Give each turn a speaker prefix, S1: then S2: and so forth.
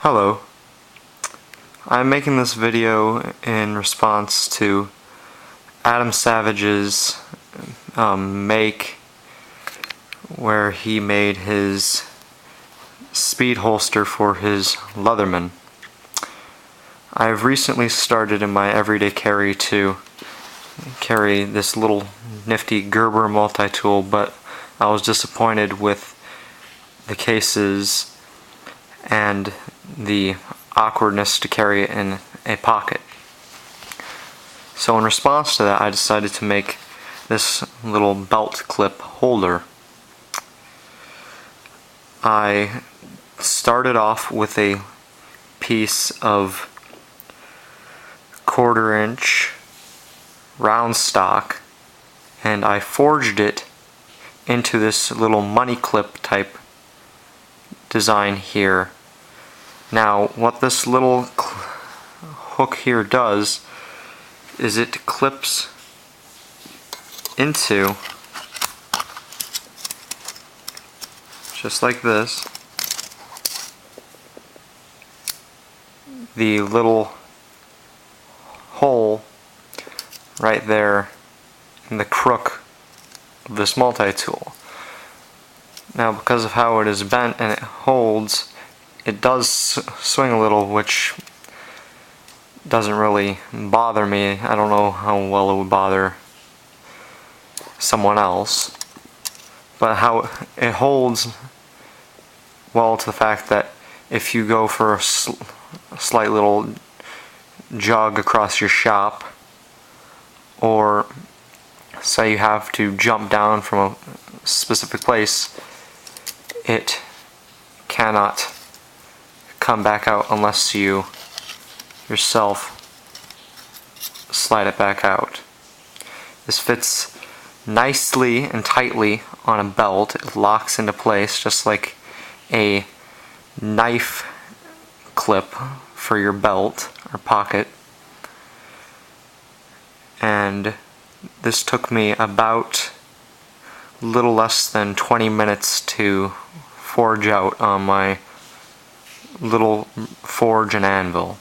S1: Hello. I'm making this video in response to Adam Savage's make where he made his speed holster for his Leatherman. I've recently started in my everyday carry to carry this little nifty Gerber multi-tool, but I was disappointed with the cases and the awkwardness to carry it in a pocket. So in response to that, I decided to make this little belt clip holder. I started off with a piece of 1/4 inch round stock, and I forged it into this little money clip type design here. Now what this little hook here does is it clips into, just like this, the little hole right there in the crook of this multi-tool. Now because of how it is bent and it holds, it does swing a little, which doesn't really bother me. I don't know how well it would bother someone else, but how it holds well to the fact that if you go for a slight little jog across your shop, or say you have to jump down from a specific place, it cannot come back out unless you yourself slide it back out. This fits nicely and tightly on a belt. It locks into place just like a knife clip for your belt or pocket. And this took me about a little less than 20 minutes to forge out on my little forge and anvil.